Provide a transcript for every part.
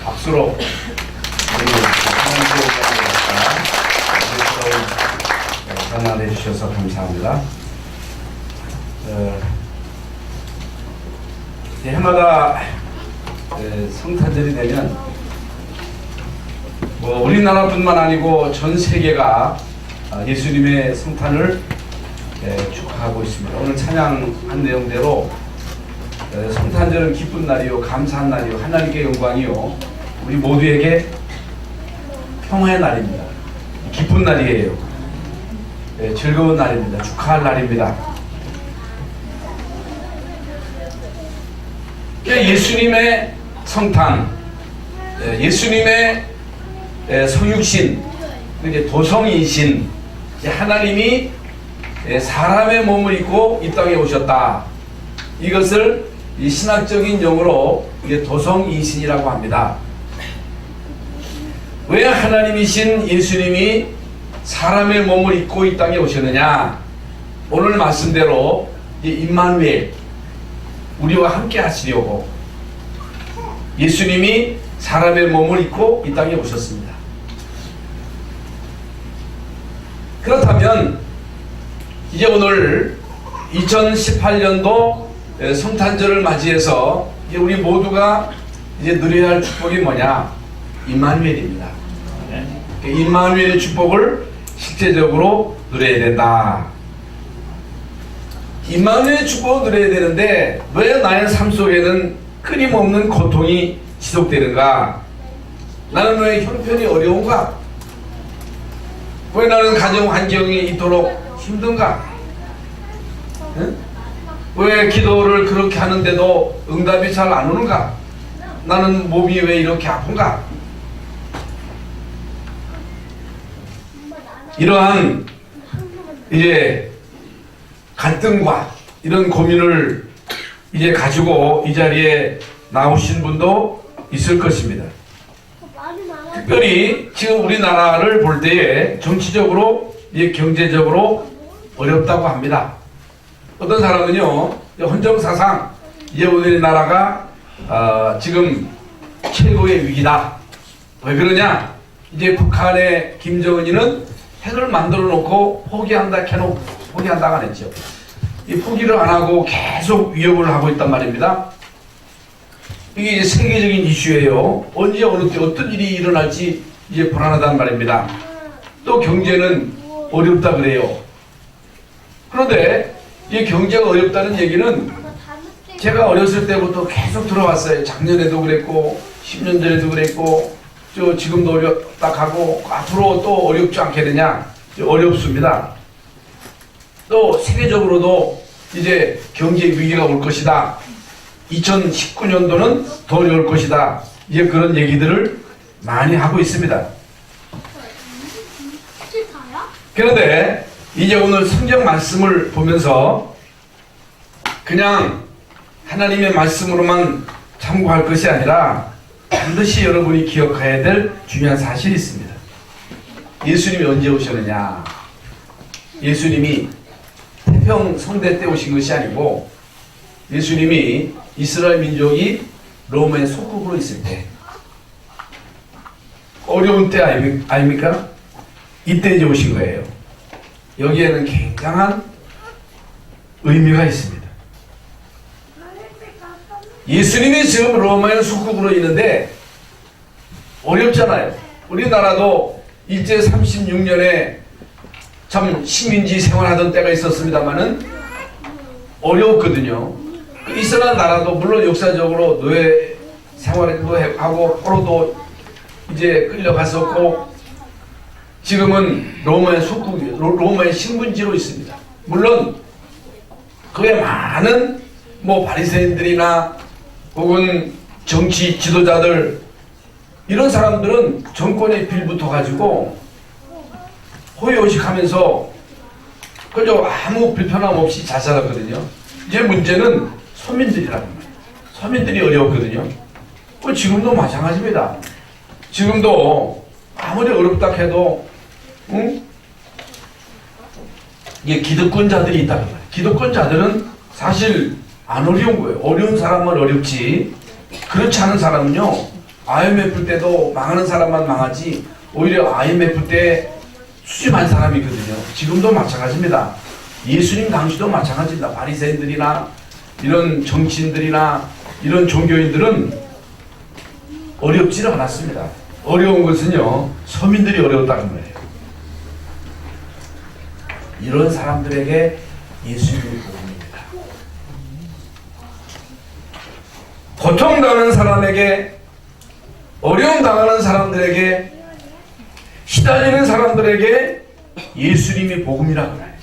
박수로 우리 하나님께 전화해 주셔서 감사합니다. 해마다 성탄절이 되면 우리나라뿐만 아니고 전 세계가 예수님의 성탄을 축하하고 있습니다. 오늘 찬양한 내용대로 성탄절은 기쁜 날이요, 감사한 날이요, 하나님께 영광이요, 우리 모두에게 평화의 날입니다. 기쁜 날이에요. 즐거운 날입니다. 축하할 날입니다. 예수님의 성탄, 예수님의 성육신, 도성이신 하나님이 사람의 몸을 입고 이 땅에 오셨다. 이것을 이 신학적인 용어로 도성이신이라고 합니다. 왜 하나님이신 예수님이 사람의 몸을 입고 이 땅에 오셨느냐? 오늘 말씀대로 임마누엘, 우리와 함께 하시려고 예수님이 사람의 몸을 입고 이 땅에 오셨습니다. 그렇다면 이제 오늘 2018년도 성탄절을 맞이해서 이제 우리 모두가 이제 누려야 할 축복이 뭐냐? 임마누엘입니다. 임마누엘의 축복을 실제적으로 누려야 된다. 임마누엘의 축복을 누려야 되는데 왜 나의 삶 속에는 끊임없는 고통이 지속되는가? 나는 왜 형편이 어려운가? 왜 나는 가정 환경이 이토록 힘든가? 응? 왜 기도를 그렇게 하는데도 응답이 잘 안 오는가? 나는 몸이 왜 이렇게 아픈가? 이러한 이제 갈등과 이런 고민을 이제 가지고 이 자리에 나오신 분도 있을 것입니다. 특별히 지금 우리나라를 볼 때에 정치적으로, 경제적으로 어렵다고 합니다. 어떤 사람은요, 헌정사상, 이제 우리나라가 지금 최고의 위기다. 왜 그러냐? 이제 북한의 김정은이는 핵을 만들어 놓고 포기한다가 안 했죠. 이 포기를 안 하고 계속 위협을 하고 있단 말입니다. 이게 이제 세계적인 이슈예요. 언제 어느 때 어떤 일이 일어날지 이제 불안하단 말입니다. 또 경제는 어렵다 그래요. 그런데 이 경제가 어렵다는 얘기는 제가 어렸을 때부터 계속 들어왔어요. 작년에도 그랬고 10년 전에도 그랬고 지금도 어렵다 하고 앞으로 또 어렵지 않겠느냐? 어렵습니다. 또 세계적으로도 이제 경제 위기가 올 것이다. 2019년도는 더 어려울 것이다. 이제 그런 얘기들을 많이 하고 있습니다. 그런데 이제 오늘 성경 말씀을 보면서 그냥 하나님의 말씀으로만 참고할 것이 아니라 반드시 여러분이 기억해야 될 중요한 사실이 있습니다. 예수님이 언제 오셨느냐? 예수님이 태평 성대 때 오신 것이 아니고 예수님이 이스라엘 민족이 로마의 속국으로 있을 때, 어려운 때 아닙니까? 이때 이제 오신 거예요. 여기에는 굉장한 의미가 있습니다. 예수님이 지금 로마의 속국으로 있는데 어렵잖아요. 우리나라도 일제 36년에 참 식민지 생활하던 때가 있었습니다만은 어려웠거든요. 이스라엘 나라도 물론 역사적으로 노예 생활도 하고 포로도 이제 끌려갔었고 지금은 로마의 속국이 로마의 식민지로 있습니다. 물론 그에 많은 바리새인들이나 혹은 정치 지도자들 이런 사람들은 정권에 빌붙어 가지고 호의호식하면서 그저 아무 불편함 없이 잘 살았거든요. 이제 문제는 서민들이라는 거예요. 서민들이 어려웠거든요. 지금도 마찬가지입니다. 지금도 아무리 어렵다 해도 이게 기득권자들이 있다는 거예요. 기득권자들은 사실 안 어려운 거예요. 어려운 사람만 어렵지 그렇지 않은 사람은요 IMF 때도 망하는 사람만 망하지 오히려 IMF 때 수집한 사람이 있거든요. 지금도 마찬가지입니다. 예수님 당시도 마찬가지입니다. 바리새인들이나 이런 정치인들이나 이런 종교인들은 어렵지는 않았습니다. 어려운 것은요, 서민들이 어려웠다는 거예요. 이런 사람들에게 예수님이 복음입니다. 고통당하는 사람에게, 어려움 당하는 사람들에게, 시달리는 사람들에게 예수님이 복음이라고 해요.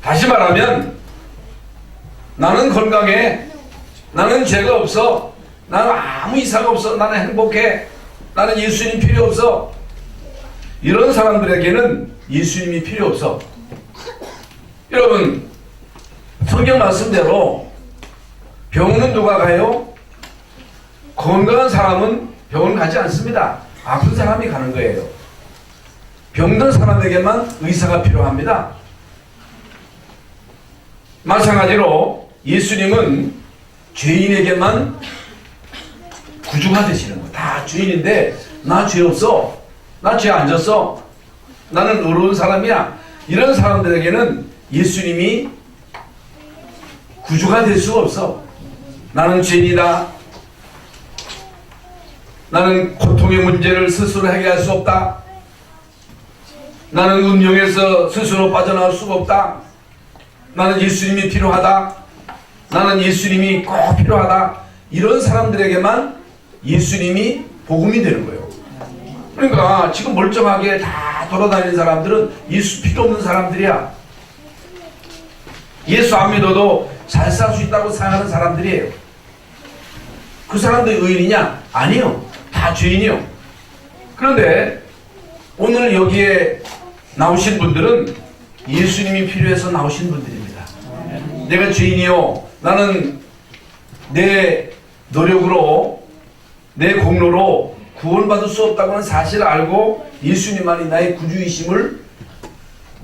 다시 말하면 나는 건강해, 나는 죄가 없어, 나는 아무 이상 없어, 나는 행복해, 나는 예수님 필요 없어, 이런 사람들에게는 예수님이 필요 없어. 여러분, 성경 말씀대로 병원은 누가 가요? 건강한 사람은 병원 가지 않습니다. 아픈 사람이 가는 거예요. 병든 사람에게만 의사가 필요합니다. 마찬가지로 예수님은 죄인에게만 구주가 되시는 거예요. 다 죄인인데 나 죄 없어, 나 죄 안 졌어, 나는 의로운 사람이야, 이런 사람들에게는 예수님이 구주가 될 수가 없어. 나는 죄인이다, 나는 고통의 문제를 스스로 해결할 수 없다, 나는 운명에서 스스로 빠져나올 수가 없다, 나는 예수님이 필요하다, 나는 예수님이 꼭 필요하다, 이런 사람들에게만 예수님이 복음이 되는 거예요. 그러니까 지금 멀쩡하게 다 돌아다니는 사람들은 예수 필요 없는 사람들이야. 예수 안 믿어도 잘 살 수 있다고 생각하는 사람들이에요. 그 사람들이 의인이냐? 아니요. 다 죄인이요. 그런데 오늘 여기에 나오신 분들은 예수님이 필요해서 나오신 분들입니다. 내가 죄인이요, 나는 내 노력으로, 내 공로로 구원받을 수 없다고 하는 사실을 알고 예수님만이 나의 구주이심을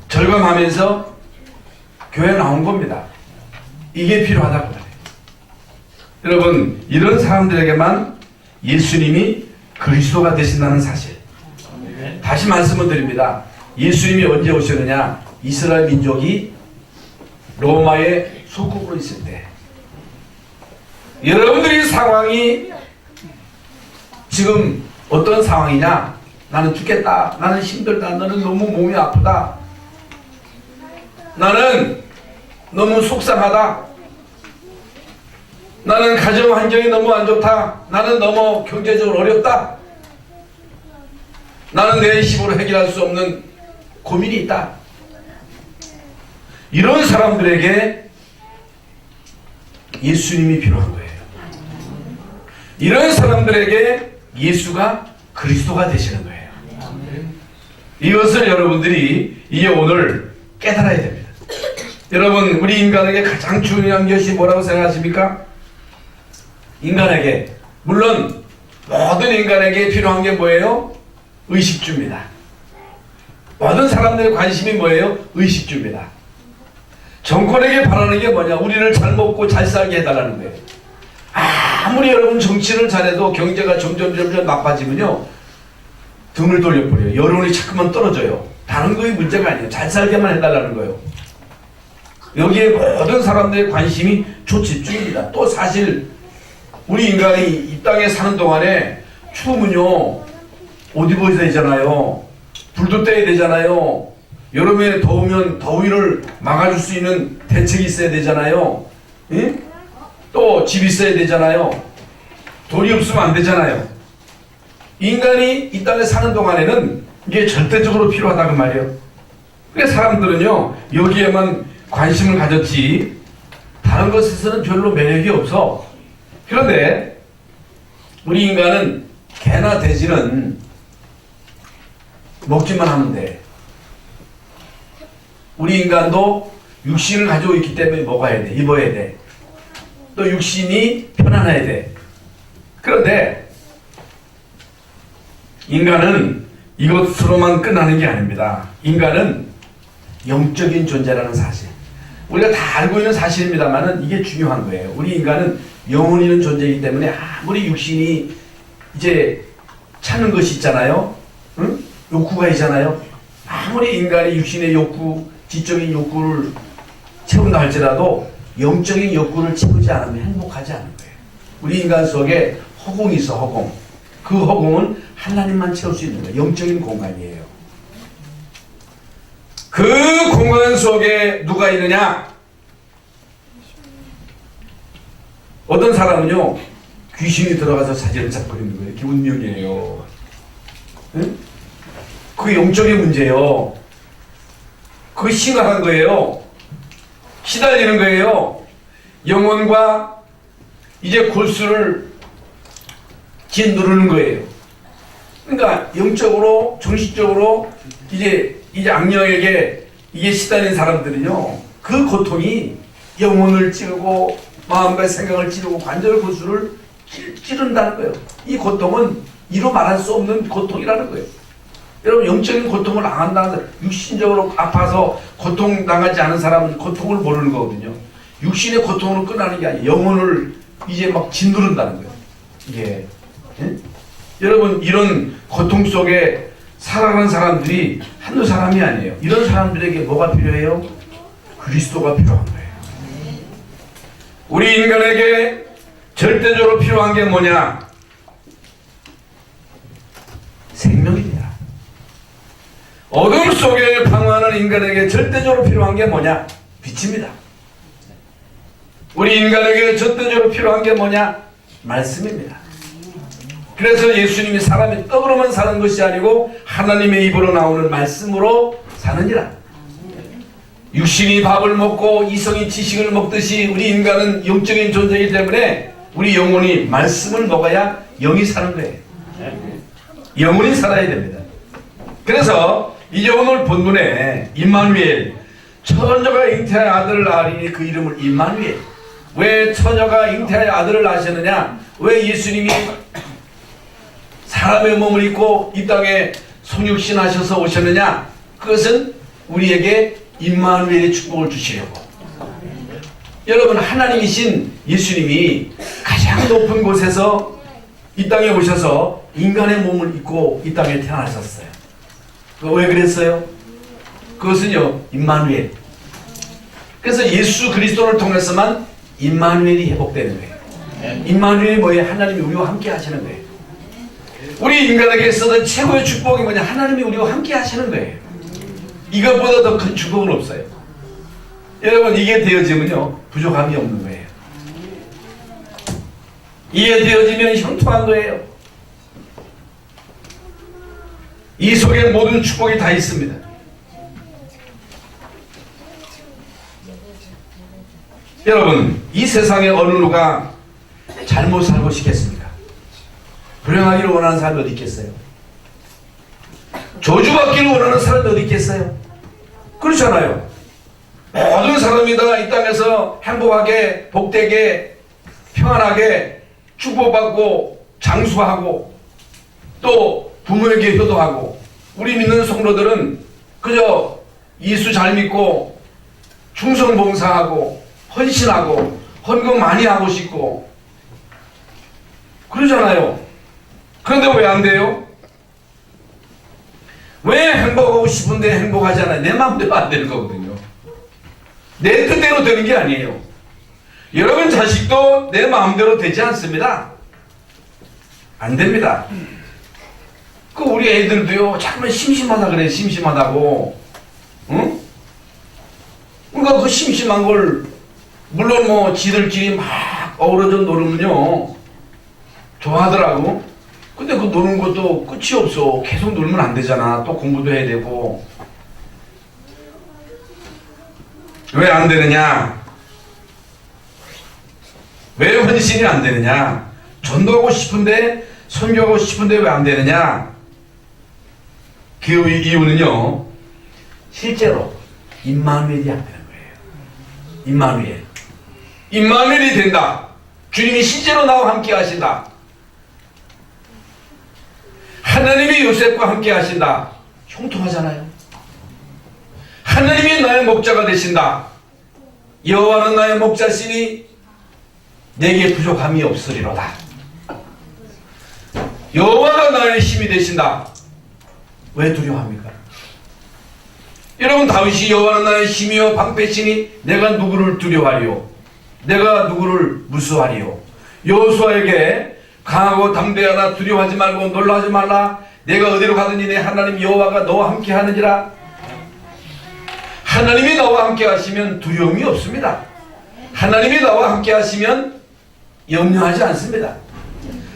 절감하면서 교회에 나온 겁니다. 이게 필요하다고 해요. 여러분, 이런 사람들에게만 예수님이 그리스도가 되신다는 사실. 다시 말씀을 드립니다. 예수님이 언제 오셨느냐? 이스라엘 민족이 로마의 속국으로 있을 때. 여러분들의 상황이 지금 어떤 상황이냐? 나는 죽겠다, 나는 힘들다, 나는 너무 몸이 아프다, 나는 너무 속상하다, 나는 가정 환경이 너무 안 좋다, 나는 너무 경제적으로 어렵다, 나는 내 힘으로 해결할 수 없는 고민이 있다. 이런 사람들에게 예수님이 필요한 거예요. 이런 사람들에게 예수가 그리스도가 되시는 거예요. 이것을 여러분들이 이제 오늘 깨달아야 됩니다. 여러분, 우리 인간에게 가장 중요한 것이 뭐라고 생각하십니까? 인간에게, 물론 모든 인간에게 필요한 게 뭐예요? 의식주입니다. 모든 사람들의 관심이 뭐예요? 의식주입니다. 정권에게 바라는 게 뭐냐? 우리를 잘 먹고 잘 살게 해달라는 거예요. 아무리 여러분 정치를 잘해도 경제가 점점 나빠지면요, 등을 돌려버려요. 여론이 자꾸만 떨어져요. 다른 거의 문제가 아니에요. 잘 살게만 해달라는 거예요. 여기에 모든 사람들의 관심이 초집중입니다. 또 사실 우리 인간이 이 땅에 사는 동안에 추우면요, 옷 입어야 되잖아요. 불도 떼야 되잖아요. 여름에 더우면 더위를 막아줄 수 있는 대책이 있어야 되잖아요. 예? 또 집 있어야 되잖아요. 돈이 없으면 안 되잖아요. 인간이 이 땅에 사는 동안에는 이게 절대적으로 필요하다고 말이에요. 그러니까 사람들은요, 여기에만 관심을 가졌지 다른 것에서는 별로 매력이 없어. 그런데 우리 인간은, 개나 돼지는 먹기만 하면 돼. 우리 인간도 육신을 가지고 있기 때문에 먹어야 돼, 입어야 돼. 또 육신이 편안해야 돼. 그런데 인간은 이것으로만 끝나는 게 아닙니다. 인간은 영적인 존재라는 사실. 우리가 다 알고 있는 사실입니다만은 이게 중요한 거예요. 우리 인간은 영혼이 있는 존재이기 때문에 아무리 육신이 이제 차는 것이 있잖아요. 응? 욕구가 있잖아요. 아무리 인간이 육신의 욕구, 지적인 욕구를 채운다 할지라도 영적인 욕구를 채우지 않으면 행복하지 않은 거예요. 우리 인간 속에 허공이 있어, 허공. 그 허공은 하나님만 채울 수 있는 거예요. 영적인 공간이에요. 그 공간 속에 누가 있느냐? 어떤 사람은요, 귀신이 들어가서 사지를 잡고 있는 거예요. 이렇게 운명이에요. 응? 그게 영적인 문제예요. 그게 심각한 거예요. 시달리는 거예요. 영혼과 이제 골수를 짓누르는 거예요. 그러니까 영적으로, 정신적으로 이제 악령에게 이게 시달린 사람들은요, 그 고통이 영혼을 찌르고 마음과 생각을 찌르고 관절 골수를 찌른다는 거예요. 이 고통은 이로 말할 수 없는 고통이라는 거예요. 여러분, 영적인 고통을 당한다는, 육신적으로 아파서 고통당하지 않은 사람은 고통을 모르는 거거든요. 육신의 고통으로 끝나는 게 아니에요. 영혼을 이제 막 짓누른다는 거예요. 이게. 예? 여러분, 이런 고통 속에 살아가는 사람들이 한두 사람이 아니에요. 이런 사람들에게 뭐가 필요해요? 그리스도가 필요한 거예요. 우리 인간에게 절대적으로 필요한 게 뭐냐? 생명입니다. 어둠 속에 방황하는 인간에게 절대적으로 필요한 게 뭐냐? 빛입니다. 우리 인간에게 절대적으로 필요한 게 뭐냐? 말씀입니다. 그래서 예수님이 사람이 떡으로만 사는 것이 아니고 하나님의 입으로 나오는 말씀으로 사느니라. 육신이 밥을 먹고 이성이 지식을 먹듯이 우리 인간은 영적인 존재이기 때문에 우리 영혼이 말씀을 먹어야 영이 사는 거예요. 영혼이 살아야 됩니다. 그래서 이제 오늘 본문에 임마누엘, 처녀가 잉태하여 아들을 낳으리니 그 이름을 임마누엘. 왜 처녀가 잉태하여 아들을 낳으셨느냐? 왜 예수님이 사람의 몸을 입고 이 땅에 성육신하셔서 오셨느냐? 그것은 우리에게 임마누엘의 축복을 주시려고. 여러분, 하나님이신 예수님이 가장 높은 곳에서 이 땅에 오셔서 인간의 몸을 입고 이 땅에 태어나셨어요. 왜 그랬어요? 그것은요, 임마누엘. 그래서 예수 그리스도를 통해서만 임마누엘이 회복되는 거예요. 임마누엘이 뭐예요? 하나님이 우리와 함께 하시는 거예요. 우리 인간에게 있어서 최고의 축복이 뭐냐? 하나님이 우리와 함께 하시는 거예요. 이것보다 더 큰 축복은 없어요. 여러분, 이게 되어지면요, 부족함이 없는 거예요. 이게 되어지면 형통한 거예요. 이 속에 모든 축복이 다 있습니다. 여러분, 이 세상에 어느 누가 잘못 살고 싶겠습니까? 불행하기를 원하는 사람이 어디 있겠어요? 저주받기를 원하는 사람이 어디 있겠어요? 그렇잖아요. 모든 사람이 다 이 땅에서 행복하게, 복되게, 평안하게 축복받고 장수하고 또 부모에게 효도하고, 우리 믿는 성도들은 그저 예수 잘 믿고 충성봉사하고 헌신하고 헌금 많이 하고 싶고 그러잖아요. 그런데 왜 안 돼요? 왜 행복하고 싶은데 행복하지 않아요? 내 마음대로 안 되는 거거든요. 내 뜻대로 되는 게 아니에요. 여러분 자식도 내 마음대로 되지 않습니다. 안 됩니다. 그 우리 애들도요, 자꾸만 심심하다 그래. 심심하다고. 응? 그러니까 그 심심한 걸 물론 뭐 지들끼리 막 어우러져 놀으면요 좋아하더라고. 근데 그 노는 것도 끝이 없어. 계속 놀면 안 되잖아. 또 공부도 해야 되고. 왜 안 되느냐? 왜 헌신이 안 되느냐? 전도하고 싶은데, 선교하고 싶은데 왜 안 되느냐? 그 이유는요, 실제로 임마누엘이 안 되는 거예요. 임마누엘. 임마누엘이 된다. 주님이 실제로 나와 함께 하신다. 하나님이 요셉과 함께 하신다. 형통하잖아요. 하나님이 나의 목자가 되신다. 여호와는 나의 목자시니 내게 부족함이 없으리로다. 여호와가 나의 힘이 되신다. 왜 두려워합니까? 여러분, 다윗이 여호와는 나의 힘이요 방패시니 내가 누구를 두려워하리요? 내가 누구를 무수하리요? 여호수아에게 강하고 담대하나 두려워하지 말고 놀라지 말라. 내가 어디로 가든지 내 하나님 여호와가 너와 함께 하느니라. 하나님이 나와 함께 하시면 두려움이 없습니다. 하나님이 나와 함께 하시면 염려하지 않습니다.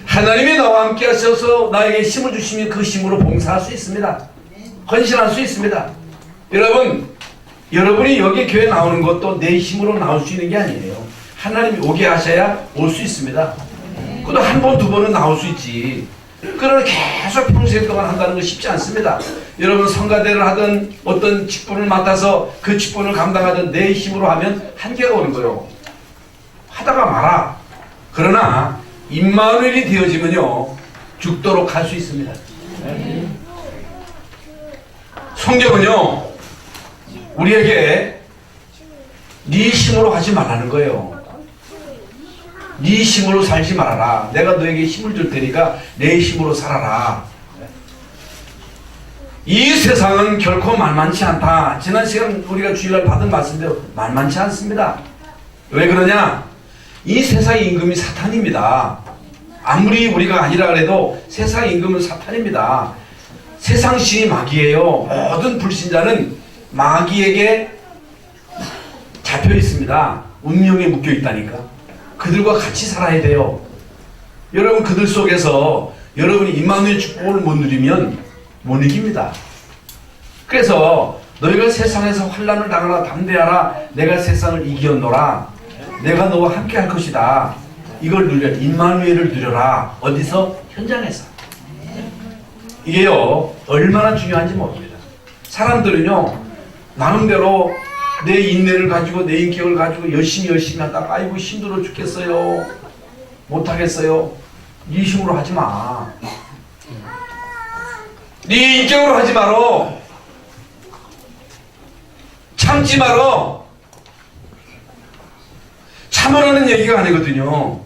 하나님이 나와 함께 하셔서 나에게 힘을 주시면 그 힘으로 봉사할 수 있습니다. 헌신할 수 있습니다. 여러분이 여기 교회 나오는 것도 내 힘으로 나올 수 있는 게 아니에요. 하나님이 오게 하셔야 올 수 있습니다. 그것도 한 번, 두 번은 나올 수 있지. 그러나 계속 평생 동안 한다는 건 쉽지 않습니다. 여러분, 성가대를 하든 어떤 직분을 맡아서 그 직분을 감당하든 내 힘으로 하면 한계가 오는 거예요. 하다가 말아. 그러나 임마누엘이 되어지면요 죽도록 할 수 있습니다. 성경은요 우리에게 네 힘으로 하지 말라는 거예요. 네 힘으로 살지 말아라. 내가 너에게 힘을 줄 테니까 내 힘으로 살아라. 이 세상은 결코 만만치 않다. 지난 시간 우리가 주일날 받은 말씀대로 만만치 않습니다. 왜 그러냐? 이 세상의 임금이 사탄입니다. 아무리 우리가 아니라 그래도 세상의 임금은 사탄입니다. 세상 신이 마귀예요. 모든 불신자는 마귀에게 잡혀 있습니다. 운명에 묶여 있다니까. 그들과 같이 살아야 돼요. 여러분, 그들 속에서 여러분이 임마누엘 축복을 못 누리면 못 이깁니다. 그래서 너희가 세상에서 환난을 당하나 담대하라. 내가 세상을 이기었노라. 내가 너와 함께 할 것이다. 이걸 누려, 임마누엘을 누려라. 어디서? 현장에서. 이게요 얼마나 중요한지 모릅니다. 사람들은요 나름대로 내 인내를 가지고 내 인격을 가지고 열심히 하다가 아이고 힘들어 죽겠어요, 못하겠어요. 네 힘으로 하지 마. 네 인격으로 하지 마라. 참지 마라. 참으라는 얘기가 아니거든요.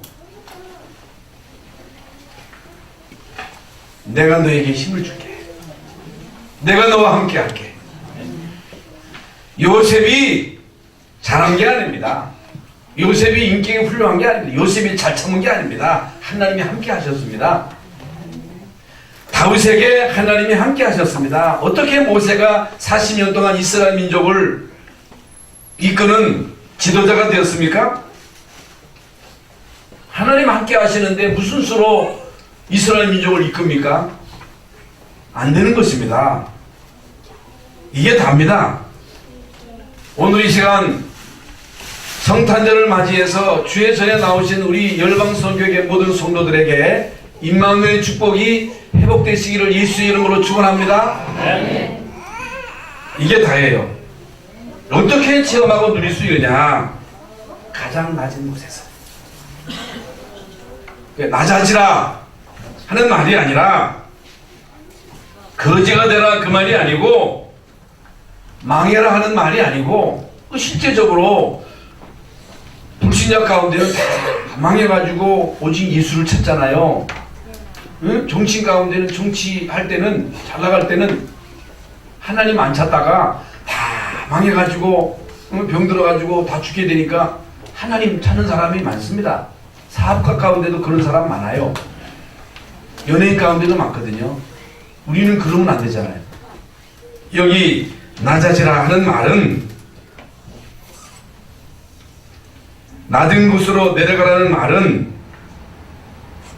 내가 너에게 힘을 줄게. 내가 너와 함께 할게. 요셉이 잘한 게 아닙니다. 요셉이 인격이 훌륭한 게 아닙니다. 요셉이 잘 참은 게 아닙니다. 하나님이 함께 하셨습니다. 다윗에게 하나님이 함께 하셨습니다. 어떻게 모세가 40년 동안 이스라엘 민족을 이끄는 지도자가 되었습니까? 하나님 함께 하시는데 무슨 수로 이스라엘 민족을 이끕니까? 안 되는 것입니다. 이게 답니다. 오늘 이 시간 성탄절을 맞이해서 주의 전에 나오신 우리 열방선교회 모든 성도들에게 임마누엘 축복이 회복되시기를 예수의 이름으로 축원합니다. 네. 이게 다예요. 어떻게 체험하고 누릴 수 있느냐? 가장 낮은 곳에서. 낮아지라 하는 말이 아니라 거지가 되라 그 말이 아니고 망해라 하는 말이 아니고 실제적으로 불신자 가운데는 다 망해가지고 오직 예수를 찾잖아요. 응? 정치인 가운데는 정치할 때는 잘 나갈 때는 하나님 안 찾다가 다 망해가지고 병 들어가지고 다 죽게 되니까 하나님 찾는 사람이 많습니다. 사업가 가운데도 그런 사람 많아요. 연예인 가운데도 많거든요. 우리는 그러면 안 되잖아요. 여기 낮아지라 하는 말은 낮은 곳으로 내려가라는 말은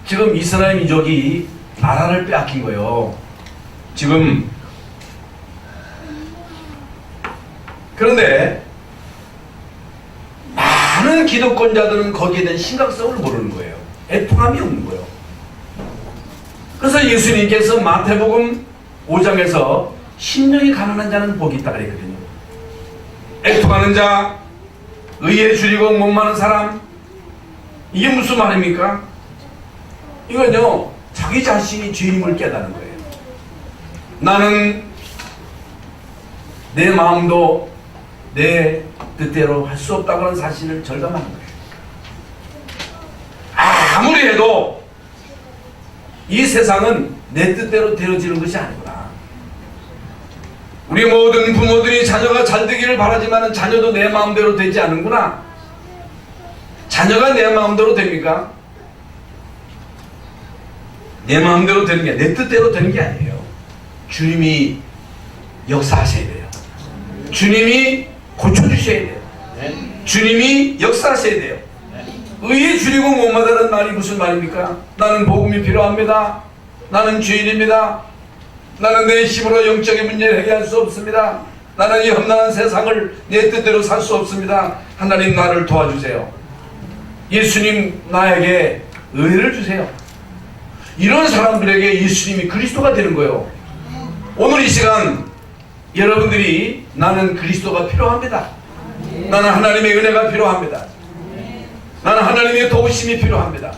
지금 이스라엘 민족이 나라를 빼앗긴 거예요. 지금 그런데 많은 기독권자들은 거기에 대한 심각성을 모르는 거예요. 애통함이 없는 거예요. 그래서 예수님께서 마태복음 5장에서 심령이 가난한 자는 복이 있다 그랬거든요. 애통하는 자, 의에 줄이고 목마른 사람, 이게 무슨 말입니까? 이건요 자기 자신이 주임을 깨닫는 거예요. 나는 내 마음도 내 뜻대로 할 수 없다고 하는 사실을 절감하는 거예요. 아무리 해도 이 세상은 내 뜻대로 되어지는 것이 아니구나. 우리 모든 부모들이 자녀가 잘 되기를 바라지만 자녀도 내 마음대로 되지 않는구나. 자녀가 내 마음대로 됩니까? 내 마음대로 되는 게 내 뜻대로 되는 게 아니에요. 주님이 역사하셔야 돼요. 주님이 고쳐주셔야 돼요. 주님이 역사하셔야 돼요. 의에 줄이고 못 마다는 말이 무슨 말입니까? 나는 복음이 필요합니다. 나는 죄인입니다. 나는 내 힘으로 영적인 문제를 해결할 수 없습니다. 나는 이 험난한 세상을 내 뜻대로 살 수 없습니다. 하나님 나를 도와주세요. 예수님 나에게 은혜를 주세요. 이런 사람들에게 예수님이 그리스도가 되는 거예요. 오늘 이 시간 여러분들이 나는 그리스도가 필요합니다. 나는 하나님의 은혜가 필요합니다. 나는 하나님의 도우심이 필요합니다.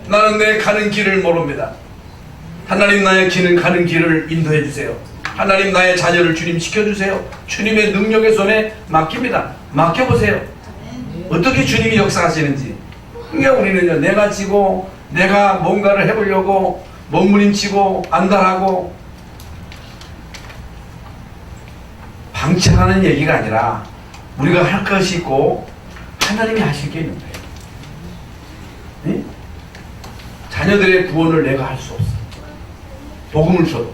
나는 내 가는 길을 모릅니다. 하나님 나의 가는 길을 인도해 주세요. 하나님 나의 자녀를 주님 지켜주세요. 주님의 능력의 손에 맡깁니다. 맡겨보세요. 어떻게 주님이 역사하시는지. 그러니까 우리는요, 내가 지고 내가 뭔가를 해보려고 몸부림치고 안달하고 방치하는 얘기가 아니라 우리가 할 것이 있고 하나님이 하실 게 있는 거예요. 네? 자녀들의 구원을 내가 할 수 없어. 복음을 줘도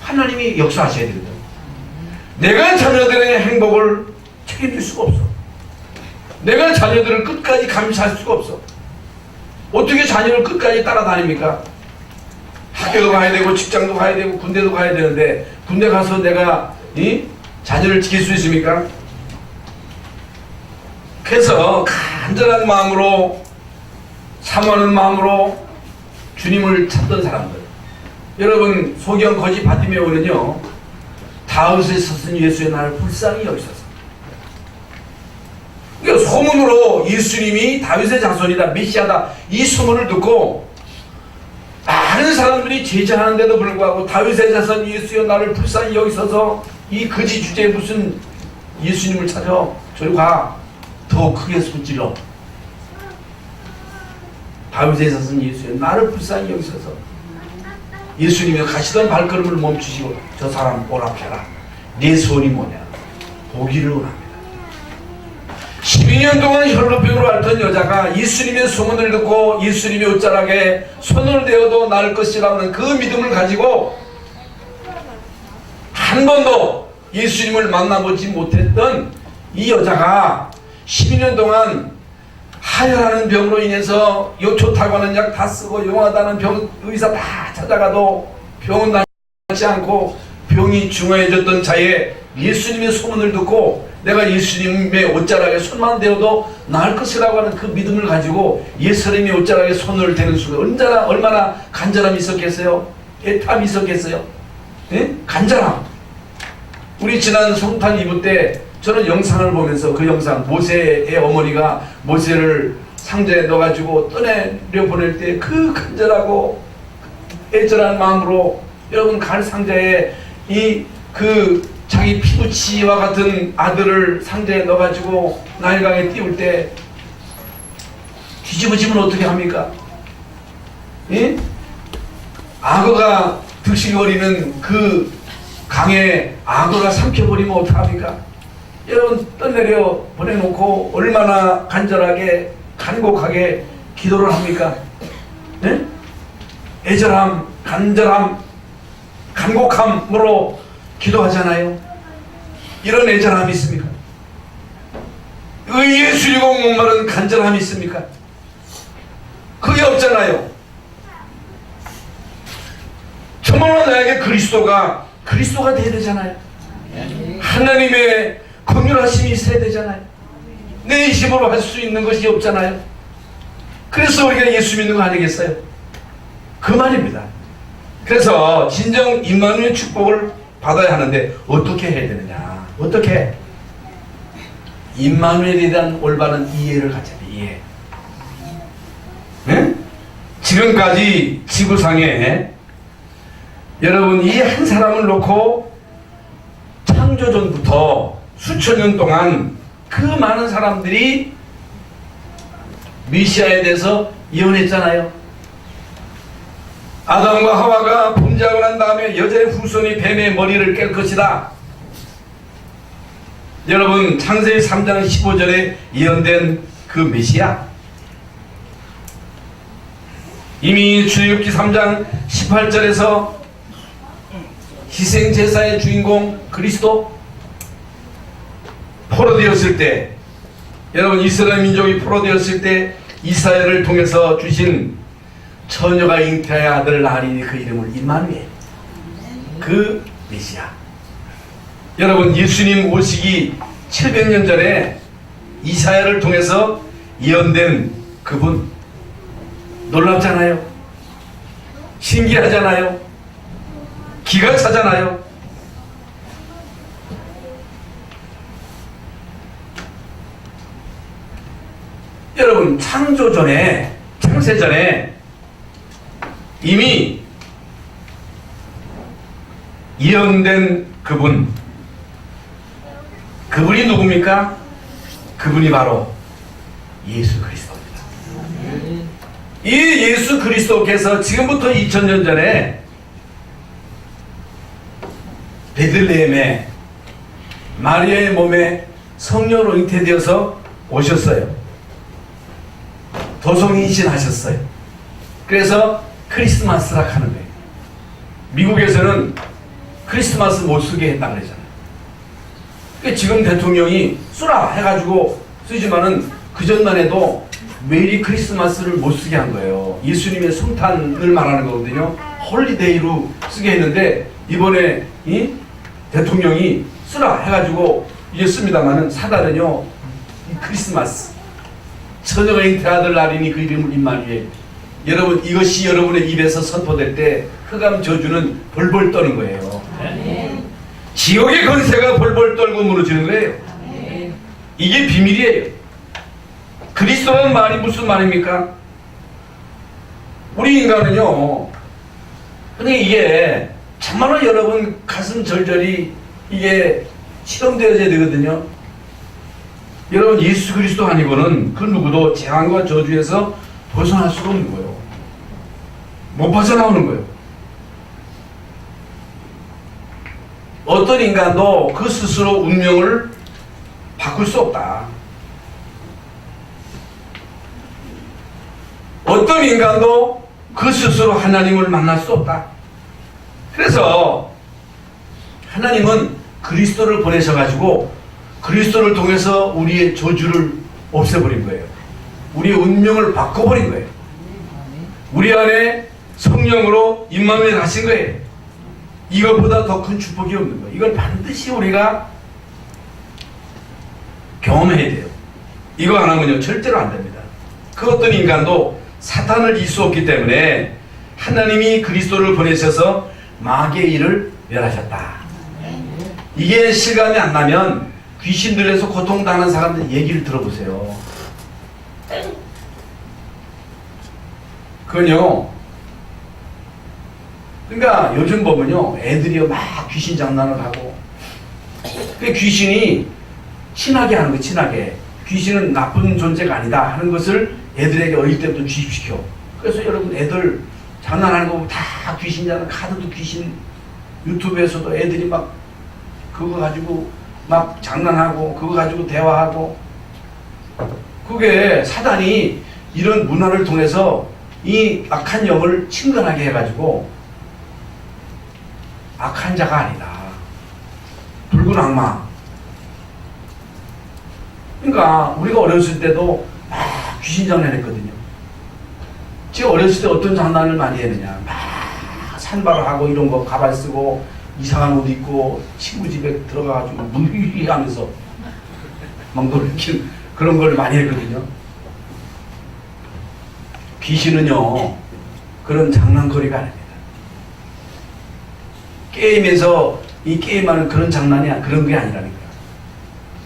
하나님이 역사하셔야 되거든. 내가 자녀들의 행복을 책임질 수가 없어. 내가 자녀들을 끝까지 감시할 수가 없어. 어떻게 자녀를 끝까지 따라다닙니까? 학교도 가야 되고 직장도 가야 되고 군대도 가야 되는데 군대 가서 내가 자녀를 지킬 수 있습니까? 그래서 간절한 마음으로 사모하는 마음으로 주님을 찾던 사람들. 여러분 소경 거지 바디메오는요, 다윗에 섰은 예수의 나를 불쌍히 여기셨어. 그러니까 소문으로 예수님이 다윗의 자손이다, 메시아다, 이 소문을 듣고 많은 사람들이 제자하는데도 불구하고 다윗의 자손 예수여 나를 불쌍히 여기셔서 이 거지 주제에 무슨 예수님을 찾아 저리 가, 더 크게 소질러. 다윗의 자손 예수여 나를 불쌍히 여기셔서 예수님이 가시던 발걸음을 멈추시고 저 사람 오랍해라. 내 소원이 뭐냐? 보기를 원합니다. 12년 동안 혈루병으로 앓던 여자가 예수님의 소문을 듣고 예수님의 옷자락에 손을 대어도 나을 것이라는 그 믿음을 가지고 한 번도 예수님을 만나보지 못했던 이 여자가 12년 동안 하혈하는 병으로 인해서 요초타고 하는 약 다 쓰고 용하다는 병 의사 다 찾아가도 병은 낫지 않고 병이 중요해졌던 자에 예수님의 소문을 듣고 내가 예수님의 옷자락에 손만 대어도 나을 것이라고 하는 그 믿음을 가지고 예수님의 옷자락에 손을 대는 순간 얼마나 간절함이 있었겠어요? 애탐이 있었겠어요? 네? 간절함. 우리 지난 성탄 이브 때 저는 영상을 보면서 그 영상, 모세의 어머니가 모세를 상자에 넣어가지고 떠내려 보낼 때 그 간절하고 애절한 마음으로 여러분 갈 상자에 자기 피부치와 같은 아들을 상자에 넣어가지고 나일강에 띄울 때 뒤집어지면 어떻게 합니까? 예? 악어가 득실거리는 그 강에 악어가 삼켜버리면 어떡합니까? 여러분 떠내려 보내놓고 얼마나 간절하게 간곡하게 기도를 합니까? 네? 애절함, 간절함, 간곡함으로 기도하잖아요. 이런 애절함이 있습니까? 의에 줄이고 목마른 간절함이 있습니까? 그게 없잖아요. 정말로 나에게 그리스도가 돼야 되잖아요. 하나님의 긍휼하심이 있어야 되잖아요. 내 힘으로 할 수 있는 것이 없잖아요. 그래서 우리가 예수 믿는 거 아니겠어요? 그 말입니다. 그래서 진정 임마누엘 축복을 받아야 하는데 어떻게 해야 되느냐? 어떻게? 임마누엘에 대한 올바른 이해를 가져야 돼. 이해. 네? 지금까지 지구상에 여러분 이 한 사람을 놓고 창조전부터 수천 년 동안 그 많은 사람들이 메시아에 대해서 예언했잖아요. 아담과 하와가 범죄하고 난 다음에 여자의 후손이 뱀의 머리를 깰 것이다. 여러분, 창세기 3장 15절에 예언된 그 메시아, 이미 출애굽기 3장 18절에서 희생제사의 주인공 그리스도 포로되었을 때, 여러분 이스라엘 민족이 포로되었을 때 이사야를 통해서 주신 처녀가 잉태하여 아들을 낳으리니 그 이름을 임마누엘, 그 메시아. 여러분, 예수님 오시기 700년 전에 이사야를 통해서 예언된 그분, 놀랍잖아요. 신기하잖아요. 기가 차잖아요. 여러분, 창조 전에, 창세 전에 이미 예언된 그분, 그분이 누굽니까? 그분이 바로 예수 그리스도입니다. 이 예수 그리스도께서 지금부터 2000년 전에 베들레헴에 마리아의 몸에 성령으로 잉태되어서 오셨어요. 도성인신하셨어요. 그래서 크리스마스라 하는 거예요. 미국에서는 크리스마스 못 쓰게 했다 그러잖아요. 지금 대통령이 쓰라 해가지고 쓰지만은 그 전만 해도 메리 크리스마스를 못 쓰게 한 거예요. 예수님의 성탄을 말하는 거거든요. 홀리데이로 쓰게 했는데 이번에 이 대통령이 쓰라 해가지고 이제 씁니다만은 사달은요, 이 크리스마스, 처녀가 잉태한 아들 낳으리니 그 이름을 임마누엘. 여러분, 이것이 여러분의 입에서 선포될 때 흑암 저주는 벌벌 떠는 거예요. 지옥의 권세가 벌벌 떨고 무너지는 거예요. 이게 비밀이에요. 그리스도란 말이 무슨 말입니까? 우리 인간은요, 근데 이게 정말로 여러분 가슴 절절히 이게 실험되어져야 되거든요. 여러분, 예수 그리스도 아니고는 그 누구도 재앙과 저주에서 벗어날 수가 없는 거예요. 못 벗어나오는 거예요. 어떤 인간도 그 스스로 운명을 바꿀 수 없다. 어떤 인간도 그 스스로 하나님을 만날 수 없다. 그래서 하나님은 그리스도를 보내셔가지고 그리스도를 통해서 우리의 저주를 없애버린 거예요. 우리의 운명을 바꿔버린 거예요. 우리 안에 성령으로 임마누엘 하신 거예요. 이것보다 더 큰 축복이 없는 거예요. 이걸 반드시 우리가 경험해야 돼요. 이거 안 하면요 절대로 안 됩니다. 그 어떤 인간도 사탄을 이길 수 없기 때문에 하나님이 그리스도를 보내셔서 마귀의 일을 멸하셨다. 이게 실감이 안 나면 귀신들에서 고통당하는 사람들 얘기를 들어보세요. 그건요, 그러니까 요즘 보면요, 애들이요 막 귀신 장난을 하고, 그 귀신이 친하게 하는 거예요. 친하게. 귀신은 나쁜 존재가 아니다 하는 것을 애들에게 어릴 때부터 주입시켜. 그래서 여러분, 애들 장난하는 거 다 귀신이잖아. 카드도 귀신. 유튜브에서도 애들이 막 그거 가지고 막 장난하고 그거 가지고 대화하고. 그게 사단이 이런 문화를 통해서 이 악한 영을 친근하게 해가지고 악한 자가 아니다. 붉은 악마. 그러니까 우리가 어렸을 때도 막 귀신 장난했거든요. 제가 어렸을 때 어떤 장난을 많이 했느냐. 막 산발을 하고 이런 거 가발 쓰고 이상한 옷 입고 친구 집에 들어가가지고 무휘 하면서 막 놀리는 그런 걸 많이 했거든요. 귀신은요 그런 장난거리가 아닙니다. 게임에서 이 게임하는 그런 장난이 그런 게 아니라니까.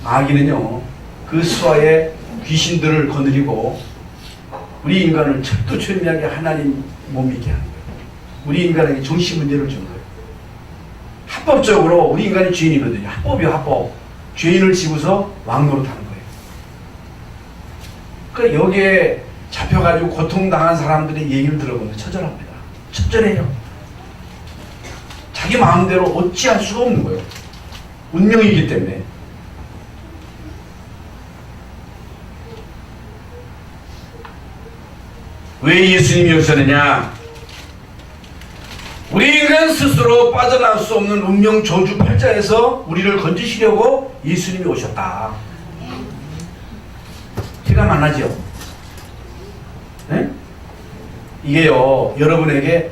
마귀는요 그 수하의 귀신들을 거느리고 우리 인간을 철두철미하게 하나님 못 믿게 하는 거예요. 우리 인간에게 정신 문제를 준 거예요. 합법적으로 우리 인간이 죄인이거든요. 합법이요, 합법. 죄인을 지고서 왕노릇하는 거예요. 그러니까 여기에 잡혀가지고 고통당한 사람들의 얘기를 들어보면 처절합니다. 적절해요. 자기 마음대로 어찌할 수가 없는 거예요. 운명이기 때문에. 왜 예수님이 오셨느냐? 우리 인간 스스로 빠져나갈 수 없는 운명 저주 팔자에서 우리를 건지시려고 예수님이 오셨다. 티가 많나죠? 네? 이게요, 여러분에게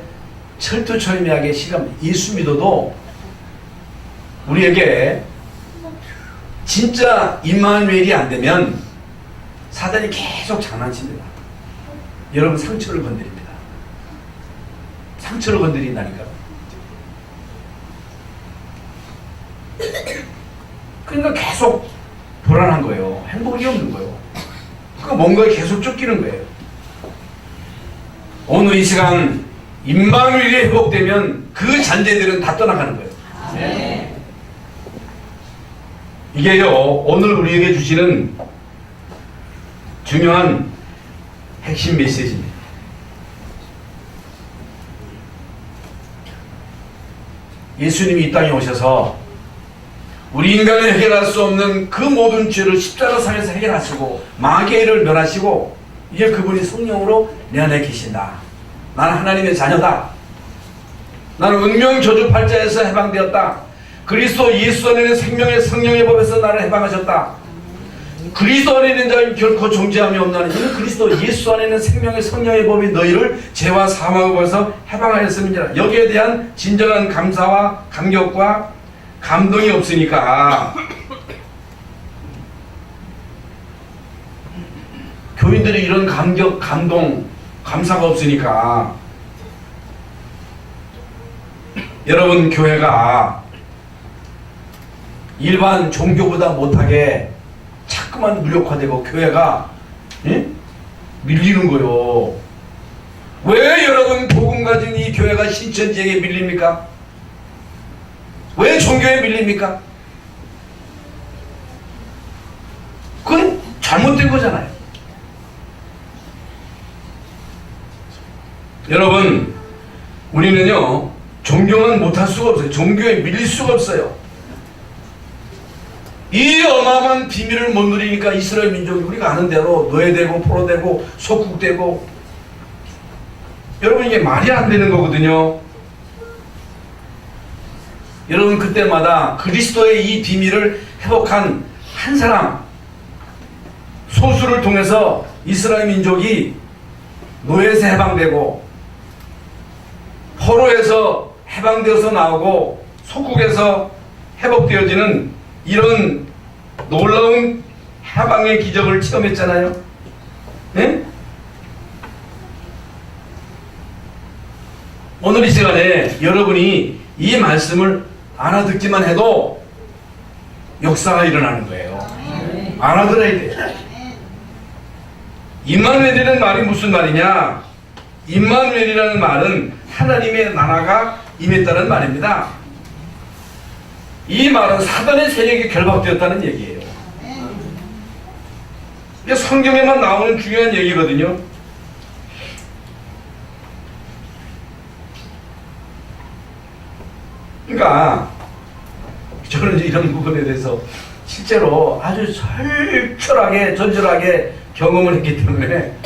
철두철미하게 시간, 예수 믿어도 우리에게 진짜 임마누엘이 안 되면 사단이 계속 장난칩니다. 여러분 상처를 건드립니다. 상처를 건드린다니까. 그러니까 계속 불안한 거예요. 행복이 없는 거예요. 그러니까 뭔가에 계속 쫓기는 거예요. 오늘 이 시간 임마누엘이 회복되면 그 잔재들은 다 떠나가는 거예요. 네. 이게요, 오늘 우리에게 주시는 중요한 핵심 메시지입니다. 예수님이 이 땅에 오셔서 우리 인간이 해결할 수 없는 그 모든 죄를 십자가상에서 해결하시고 마귀의 일을 멸하시고 이제 그분이 성령으로 내 안에 계신다. 나는 하나님의 자녀다. 나는 운명 저주 팔자에서 해방되었다. 그리스도 예수 안에는 생명의 성령의 법에서 나를 해방하셨다. 그리스도 안에 있는 자는 결코 존재함이 없나니 이는 그리스도 예수 안에 있는 생명의 성령의 법이 너희를 죄와 사망의 법에서 해방하였음이니라. 여기에 대한 진정한 감사와 감격과 감동이 없으니까 교인들이 이런 감격, 감동, 감사가 없으니까 여러분 교회가 일반 종교보다 못하게 자꾸만 무력화되고 교회가 밀리는 거요. 왜 여러분 복음 가진 이 교회가 신천지에게 밀립니까? 왜 종교에 밀립니까? 그건 잘못된 거잖아요. 여러분 우리는요 종교는 못할 수가 없어요. 종교에 밀릴 수가 없어요. 이 어마어마한 비밀을 못 누리니까 이스라엘 민족이 우리가 아는 대로 노예되고 포로되고 속국되고, 여러분 이게 말이 안 되는 거거든요. 여러분 그때마다 그리스도의 이 비밀을 회복한 한 사람 소수를 통해서 이스라엘 민족이 노예에서 해방되고 포로에서 해방되어서 나오고 속국에서 회복되어지는 이런 놀라운 해방의 기적을 체험했잖아요. 네? 오늘 이 시간에 여러분이 이 말씀을 알아듣기만 해도 역사가 일어나는 거예요. 알아들어야 돼요. 임마누엘이라는 말이 무슨 말이냐? 임마누엘이라는 말은 하나님의 나라가 임했다는 말입니다. 이 말은 사단의 세력이 결박되었다는 얘기예요. 이게 성경에만 나오는 중요한 얘기거든요. 그러니까 저는 이런 부분에 대해서 실제로 아주 철저하게 전절하게 경험을 했기 때문에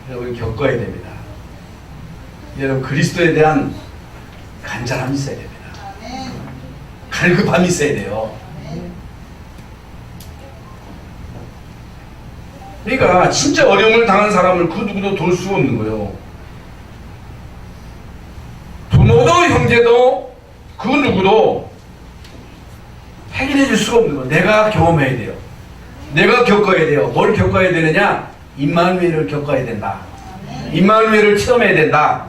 여러분 겪어야 됩니다. 여러분 그리스도에 대한 간절함이 있어야 됩니다. 갈급함이 있어야 돼요. 그러니까 진짜 어려움을 당한 사람을 그 누구도 도울 수가 없는 거예요. 부모도 형제도 그 누구도 해결해 줄 수가 없는 거예요. 내가 경험해야 돼요. 내가 겪어야 돼요. 뭘 겪어야 되느냐? 임마누엘을 겪어야 된다. 임마누엘을 체험해야 된다.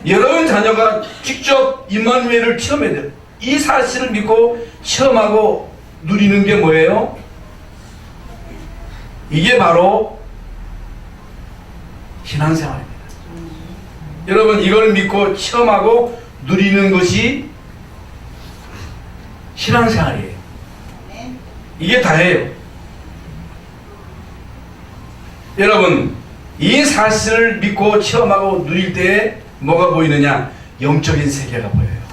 여러분 자녀가 직접 임마누엘을 체험해야 돼요. 이 사실을 믿고 체험하고 누리는 게 뭐예요? 이게 바로 신앙생활입니다. 여러분 이걸 믿고 체험하고 누리는 것이 신앙생활이에요. 이게 다예요. 여러분 이 사실을 믿고 체험하고 누릴 때에 뭐가 보이느냐? 영적인 세계가 보여요.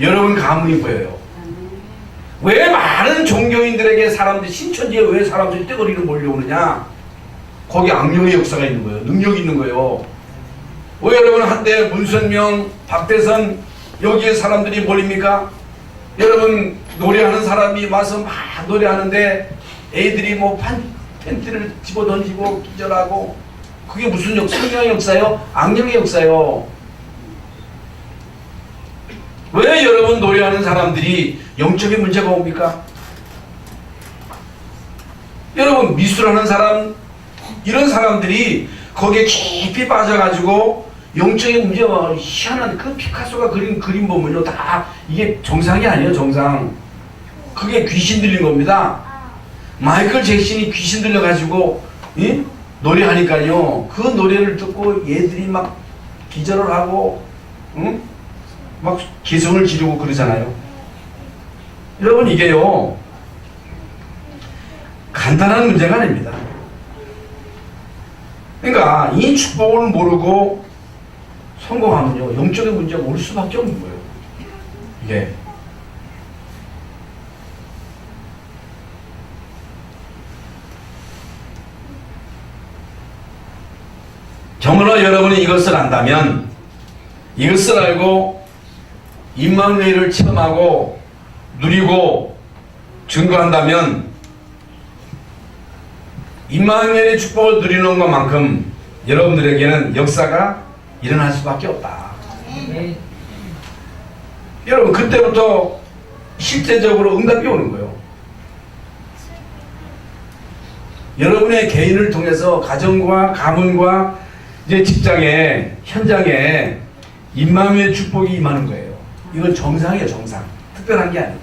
여러분 가문이 보여요. 왜 많은 종교인들에게 사람들이 신천지에 왜 사람들이 떼거리로 몰려오느냐? 거기 악령의 역사가 있는 거예요. 능력이 있는 거예요. 왜 여러분 한때 문선명, 박대선 여기에 사람들이 몰립니까? 여러분 노래하는 사람이 와서 막 노래하는데 애들이 뭐 팬티를 집어던지고 기절하고 그게 무슨 성령의 역사요? 악령의 역사요. 왜 여러분 노래하는 사람들이 영적인 문제가 옵니까? 여러분 미술하는 사람 이런 사람들이 거기에 깊이 빠져가지고 영적인 문제가 희한한 그 피카소가 그린 그림 보면요 다 이게 정상이 아니에요. 정상. 그게 귀신 들린 겁니다. 마이클 잭슨이 귀신 들려가지고 노래하니까요 그 노래를 듣고 얘들이 막 기절을 하고 막 개성을 지르고 그러잖아요. 여러분 이게요 간단한 문제가 아닙니다. 그러니까 이 축복을 모르고 성공하면요 영적인 문제가 올 수밖에 없는 거예요. 이게 정말로 여러분이 이것을 안다면 이것을 알고 임마누엘을 체험하고 누리고 증거한다면 임마누엘의 축복을 누리는 것만큼 여러분들에게는 역사가 일어날 수밖에 없다. 여러분 그때부터 실제적으로 응답이 오는 거예요. 여러분의 개인을 통해서 가정과 가문과 이제 직장에 현장에 임마누엘의 축복이 임하는 거예요. 이건 정상이에요. 정상. 특별한 게 아니고.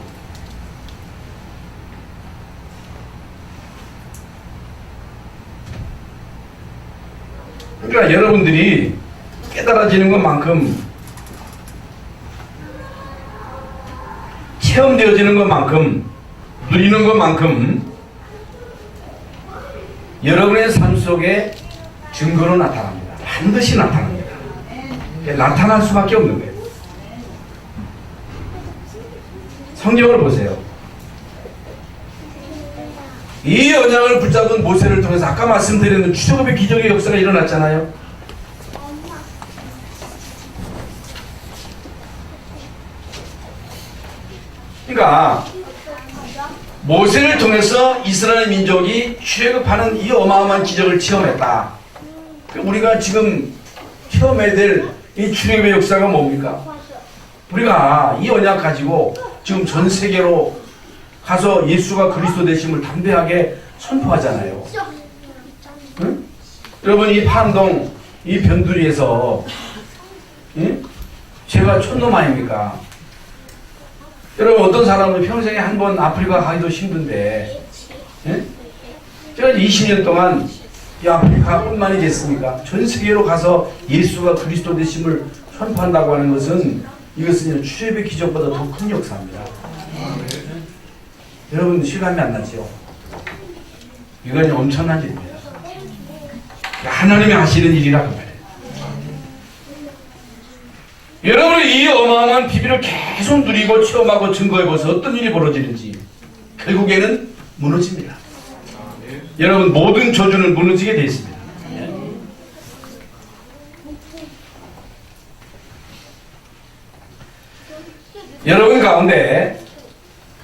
그러니까 여러분들이 깨달아지는 것만큼 체험되어지는 것만큼 누리는 것만큼 여러분의 삶 속에 증거로 나타납니다. 반드시 나타납니다. 나타날 수밖에 없는 거예요. 성경을 보세요. 이 언약을 붙잡은 모세를 통해서 아까 말씀드린 출애굽의 기적의 역사가 일어났잖아요. 그러니까 모세를 통해서 이스라엘 민족이 출애굽하는 이 어마어마한 기적을 체험했다. 우리가 지금 체험해야 될 이 출애굽의 역사가 뭡니까? 우리가 이 언약 가지고 지금 전 세계로 가서 예수가 그리스도 되심을 담대하게 선포하잖아요. 응? 여러분 이 판동 이 변두리에서 제가 촌놈 아닙니까? 여러분 어떤 사람은 평생에 한 번 아프리카 가기도 힘든데 제가 20년 동안 이 아프리카뿐만이 됐습니까? 전 세계로 가서 예수가 그리스도 되심을 선포한다고 하는 것은 이것은 출애굽의 기적보다 더 큰 역사입니다. 여러분 실감이 안 나죠? 이건 엄청난 일입니다. 하나님이 하시는 일이라 그 말이에요. 여러분 이 어마어마한 비밀을 계속 누리고 체험하고 증거해보세요. 어떤 일이 벌어지는지 결국에는 무너집니다. 여러분 모든 저주는 무너지게 되어 있습니다. 여러분 가운데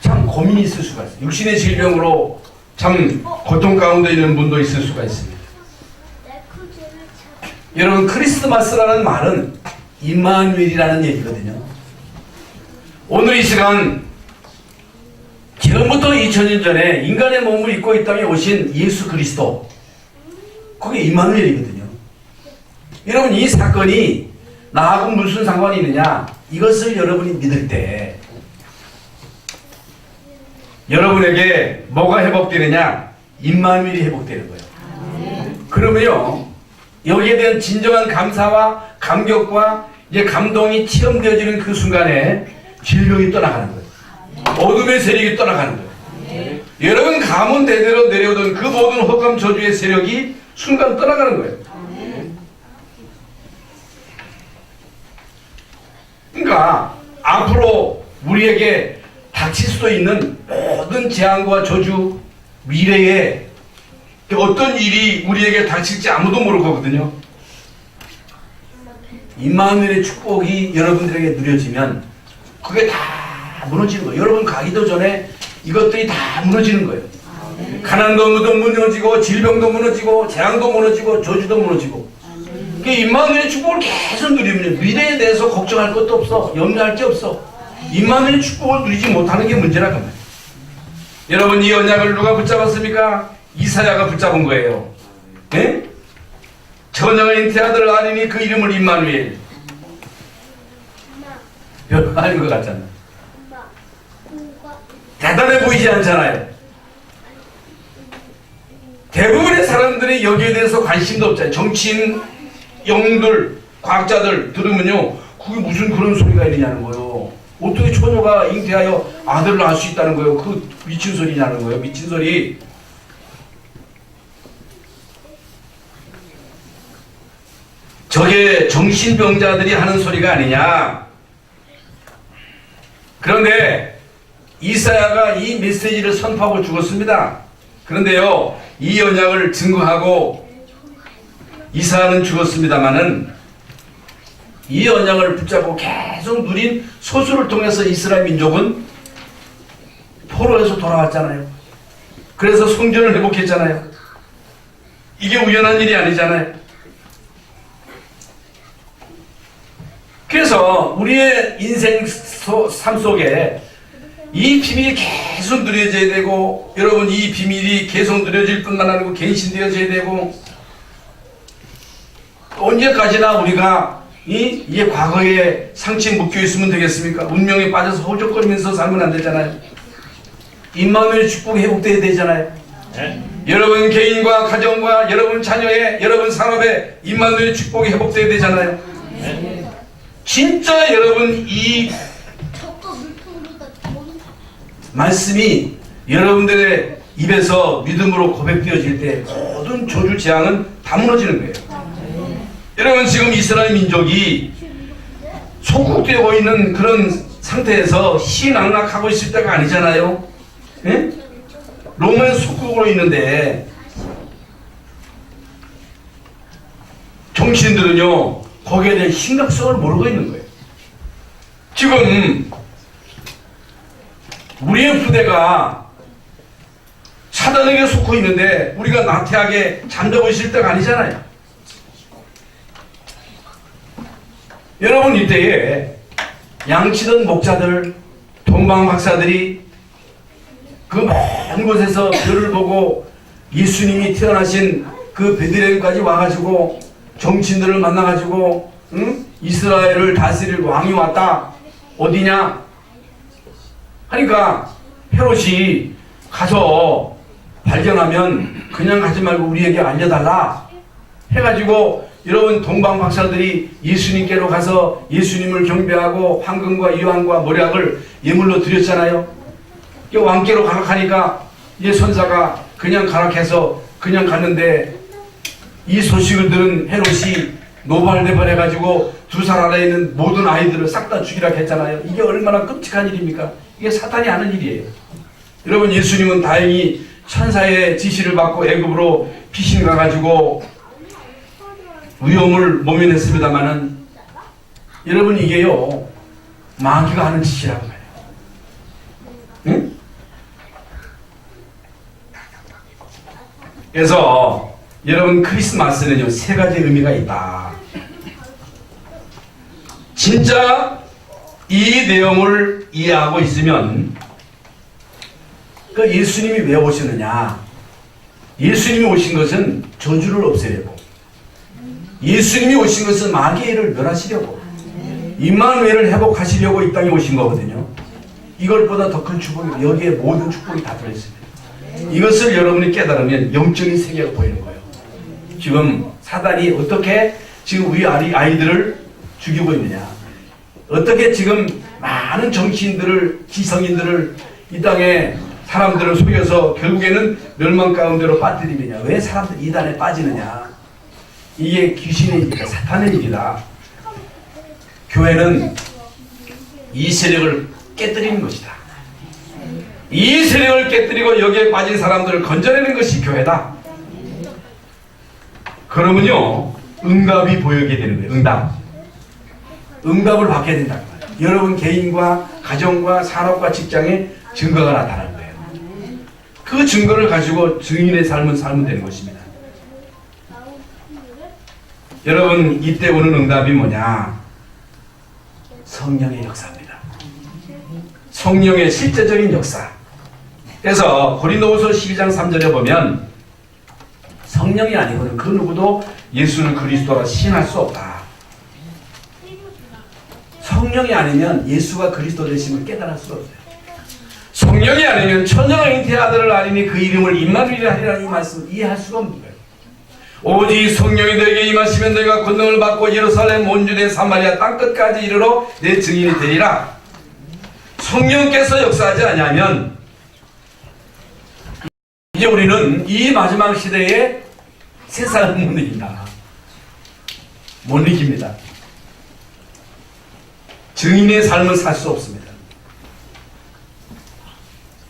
참 고민이 있을 수가 있어요. 육신의 질병으로 참 고통 가운데 있는 분도 있을 수가 있습니다. 여러분 크리스마스라는 말은 임마누엘이라는 얘기거든요. 오늘 이 시간 지금부터 2000년 전에 인간의 몸을 입고 이 땅에 오신 예수 그리스도 그게 임마누엘이거든요. 여러분 이 사건이 나하고 무슨 상관이 있느냐 이것을 여러분이 믿을 때 여러분에게 뭐가 회복되느냐 임마누엘이 회복되는 거예요. 그러면요 여기에 대한 진정한 감사와 감격과 이제 감동이 체험되어지는 그 순간에 질병이 떠나가는 거예요. 어둠의 세력이 떠나가는 거예요. 여러분 가문 대대로 내려오던 그 모든 흑암 저주의 세력이 순간 떠나가는 거예요. 그러니까 앞으로 우리에게 닥칠 수도 있는 모든 재앙과 저주, 미래에 어떤 일이 우리에게 닥칠지 아무도 모를 거거든요. 임마누엘의 축복이 여러분들에게 누려지면 그게 다 무너지는 거예요. 여러분 가기도 전에 이것들이 다 무너지는 거예요. 가난도 무너지고, 질병도 무너지고, 재앙도 무너지고, 저주도 무너지고. 임마누엘의 축복을 계속 누리면 미래에 대해서 걱정할 것도 없어. 염려할 게 없어. 임마누엘의 축복을 누리지 못하는 게 문제라고 말이에요. 여러분, 이 언약을 누가 붙잡았습니까? 이사야가 붙잡은 거예요. 예? 처녀가 잉태한 아들 아니니 그 이름을 임마누엘. 별거 아닌 것 같잖아요. 대단해 보이지 않잖아요. 대부분의 사람들이 여기에 대해서 관심도 없잖아요. 정치인, 영웅들, 과학자들 들으면요, 그게 무슨 그런 소리가 있느냐는 거예요. 어떻게 처녀가 잉태하여 아들을 낳을 수 있다는 거예요. 그 미친 소리냐는 거예요. 미친 소리. 저게 정신병자들이 하는 소리가 아니냐. 그런데 이사야가 이 메시지를 선포하고 죽었습니다. 그런데요, 이 언약을 증거하고 이사야는 죽었습니다마는 이 언약을 붙잡고 계속 누린 소수를 통해서 이스라엘 민족은 포로에서 돌아왔잖아요. 그래서 성전을 회복했잖아요. 이게 우연한 일이 아니잖아요. 그래서 우리의 인생 삶 속에 이 비밀이 계속 누려져야 되고, 여러분 이 비밀이 계속 누려질 뿐만 아니고 갱신되어져야 되고, 언제까지나 우리가 이게 과거에 상처에 묶여 있으면 되겠습니까? 운명에 빠져서 허우적거리면서 살면 안 되잖아요. 임마누엘 축복이 회복되어야 되잖아요. 네? 여러분 개인과 가정과 여러분 자녀의, 여러분 산업에 임마누엘 축복이 회복되어야 되잖아요. 네? 진짜 여러분 이 말씀이 여러분들의 입에서 믿음으로 고백되어질 때 모든 저주 재앙은 다 무너지는 거예요. 여러분 지금 이스라엘 민족이 소국되고 있는 그런 상태에서 희낙낙하고 있을 때가 아니잖아요. 예? 로마의 속국으로 있는데 정치인들은요 거기에 대한 심각성을 모르고 있는 거예요. 지금 우리의 부대가 사단에게 속고 있는데 우리가 나태하게 잠자고 있을 때가 아니잖아요. 여러분 이때에 양치던 목자들, 동방 박사들이 그 먼 곳에서 별을 보고 예수님이 태어나신 그 베들레헴까지 와가지고 정치인들을 만나가지고 이스라엘을 다스릴 왕이 왔다. 어디냐? 하니까 헤롯이 가서 발견하면 그냥 가지 말고 우리에게 알려달라 해가지고 여러분 동방 박사들이 예수님께로 가서 예수님을 경배하고 황금과 유황과 모략을 예물로 드렸잖아요. 왕께로 가락하니까 이 선사가 그냥 가락해서 그냥 갔는데 이 소식을 들은 헤롯이 노발대발해가지고 두 살 아래에 있는 모든 아이들을 싹 다 죽이라 했잖아요. 이게 얼마나 끔찍한 일입니까? 이게 사탄이 하는 일이에요. 여러분 예수님은 다행히 천사의 지시를 받고 애굽으로 피신 가가지고 위험을 모면했습니다마는 여러분 이게요 마귀가 하는 짓이라고 해요. 응? 그래서 여러분 크리스마스는요 세 가지 의미가 있다. 진짜 이 내용을 이해하고 있으면 그 예수님이 왜 오셨느냐? 예수님이 오신 것은 저주를 없애려고, 예수님이 오신 것은 마귀의 일을 멸하시려고, 임마누엘을 회복하시려고 이 땅에 오신 거거든요. 이걸보다 더 큰 축복이 여기에 모든 축복이 다 들어있습니다. 이것을 여러분이 깨달으면 영적인 세계가 보이는 거예요. 지금 사단이 어떻게 지금 우리 아이들을 죽이고 있느냐, 어떻게 지금 많은 정치인들을, 지성인들을 이 땅에 사람들을 속여서 결국에는 멸망 가운데로 빠뜨리느냐. 왜 사람들이 이단에 빠지느냐. 이게 귀신의 일이다. 사탄의 일이다. 교회는 이 세력을 깨뜨리는 것이다. 이 세력을 깨뜨리고 여기에 빠진 사람들을 건져내는 것이 교회다. 그러면요 응답이 보이게 되는 거예요. 응답을 받게 된다는 거예요. 여러분 개인과 가정과 산업과 직장에 증거가 나타나는 거예요. 그 증거를 가지고 증인의 삶은 살면 되는 것입니다. 여러분 이때 오는 응답이 뭐냐? 성령의 역사입니다. 성령의 실제적인 역사. 그래서 고린도후서 12장 3절에 보면 성령이 아니고는 그 누구도 예수를 그리스도라 시인할 수 없다. 성령이 아니면 예수가 그리스도 되심을 깨달을 수 없어요. 성령이 아니면 천녀가 잉태의 아들을 아리니 그 이름을 임마누엘이라 하리라는 이 말씀을 이해할 수가 없는 거예요. 오직 성령이 너에게 임하시면 너희가 권능을 받고 예루살렘 온 유대 사마리아 땅끝까지 이르러 내 증인이 되리라. 성령께서 역사하지 않으면 이제 우리는 이 마지막 시대에 세상을 못 이긴다. 못 이깁니다. 증인의 삶을 살 수 없습니다.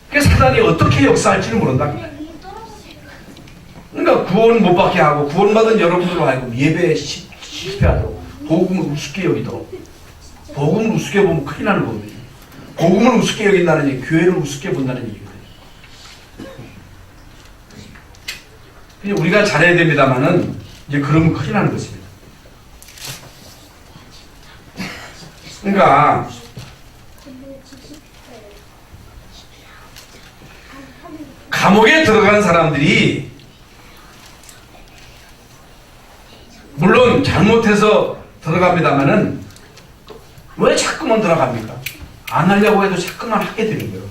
그래서 사단이 어떻게 역사할지를 모른다. 그러니까 구원 못 받게 하고 구원받은 여러분들로 하여금 예배에 실패하도록 복음을 우습게 여기도록. 복음을 우습게 보면 큰일 나는 겁니다. 복음을 우습게 여긴다는 얘기, 교회를 우습게 본다는 얘기거든요. 우리가 잘해야 됩니다만은 이제 그러면 큰일 나는 것입니다. 그러니까 감옥에 들어가는 사람들이 물론 잘못해서 들어갑니다만은 왜 자꾸만 들어갑니까? 안 하려고 해도 자꾸만 하게 되는 거예요.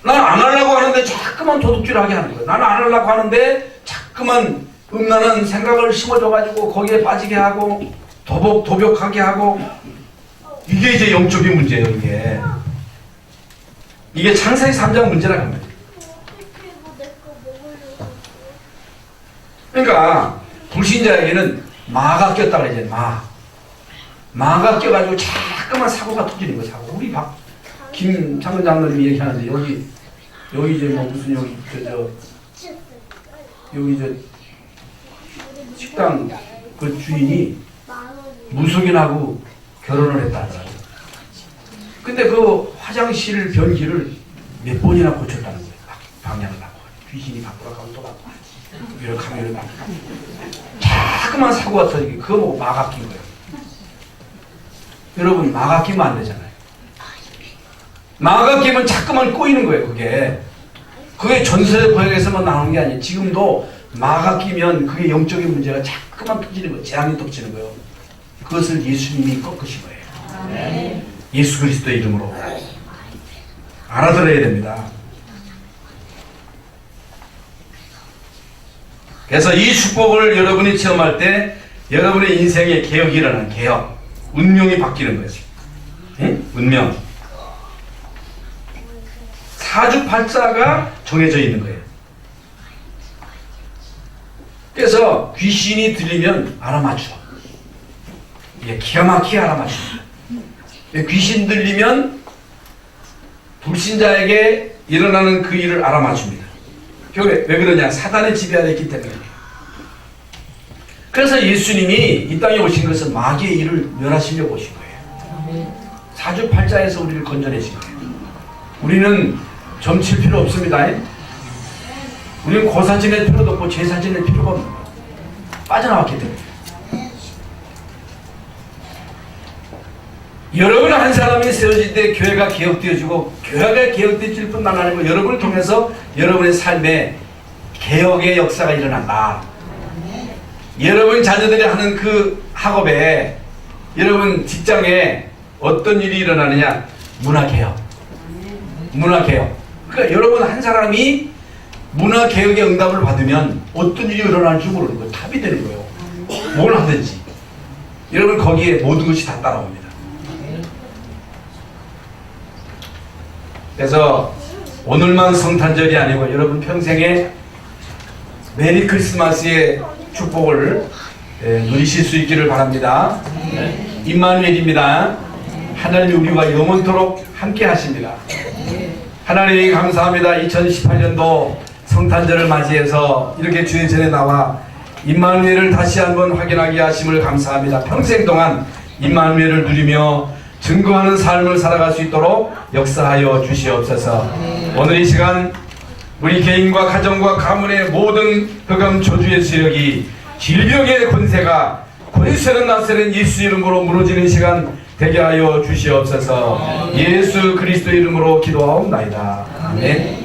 난 안 하려고 하는데 자꾸만 도둑질하게 하는 거예요. 나는 안 하려고 하는데 자꾸만 음란한 생각을 심어줘가지고 거기에 빠지게 하고 도벽하게 하고. 이게 이제 영적인 문제예요. 이게 창세기 3장 문제라고 합니다. 그러니까 불신자에게는 마가 꼈다 그러죠. 마가 껴가지고 자꾸만 사고가 터지는 거예요. 사고. 우리 김창근 장로님이 얘기하는데 여기 이제 뭐 무슨 여기 식당 그 주인이 무속인하고 결혼을 했다 하더라고요. 근데 그 화장실 변기를 몇 번이나 고쳤다는 거예요. 방향을 바꿔. 귀신이 바꾸라 하면 또 바꿔. 이렇게 하면 이렇게 바꿔. 자꾸만 사고가 터지게 그거 보고 마가 낀 거예요. 여러분 마가 끼면 안 되잖아요. 마가 끼면 자꾸만 꼬이는 거예요. 그게 전세 구역에서만 나오는 게 아니에요. 지금도 마가 끼면 그게 영적인 문제가 자꾸만 터지는 거예요. 재앙이 터지는 거예요. 그것을 예수님이 꺾으신 거예요. 네. 예수 그리스도의 이름으로 알아들어야 됩니다. 그래서 이 축복을 여러분이 체험할 때 여러분의 인생에 개혁이 일어나는 개혁, 운명이 바뀌는 거예요. 응? 운명. 사주팔자가 정해져 있는 거예요. 그래서 귀신이 들리면 알아맞혀. 이게 기가 막히게 알아맞힙니다. 귀신 들리면 불신자에게 일어나는 그 일을 알아맞춥니다. 왜 그러냐? 사단의 지배하에 있기 때문에. 그래서 예수님이 이 땅에 오신 것은 마귀의 일을 멸하시려고 오신 거예요. 사주팔자에서 우리를 건져내신 거예요. 우리는 점칠 필요 없습니다. 우리는 고사 지낼 필요도 없고 제사 지낼 필요가 없는 거예요. 빠져나왔기 때문에. 여러분 한 사람이 세워질 때 교회가 개혁되어지고 교회가 개혁되어질 뿐만 아니고 여러분을 통해서 여러분의 삶에 개혁의 역사가 일어난다. 여러분 자녀들이 하는 그 학업에 여러분 직장에 어떤 일이 일어나느냐? 문화개혁. 그러니까 여러분 한 사람이 문화개혁의 응답을 받으면 어떤 일이 일어날지 모르는 거예요. 답이 되는 거예요. 뭘 하든지. 여러분 거기에 모든 것이 다 따라옵니다. 그래서 오늘만 성탄절이 아니고 여러분 평생에 메리 크리스마스의 축복을 누리실 수 있기를 바랍니다. 임마누엘입니다. 하나님이 우리와 영원토록 함께 하십니다. 하나님 감사합니다. 2018년도 성탄절을 맞이해서 이렇게 주의 전에 나와 임마누엘을 다시 한번 확인하게 하심을 감사합니다. 평생 동안 임마누엘을 누리며 증거하는 삶을 살아갈 수 있도록 역사하여 주시옵소서. 오늘 이 시간 우리 개인과 가정과 가문의 모든 흑암 저주의 세력이 질병의 권세가 권세는 나세는 예수 이름으로 무너지는 시간 되게 하여 주시옵소서. 예수 그리스도 이름으로 기도하옵나이다. 아멘.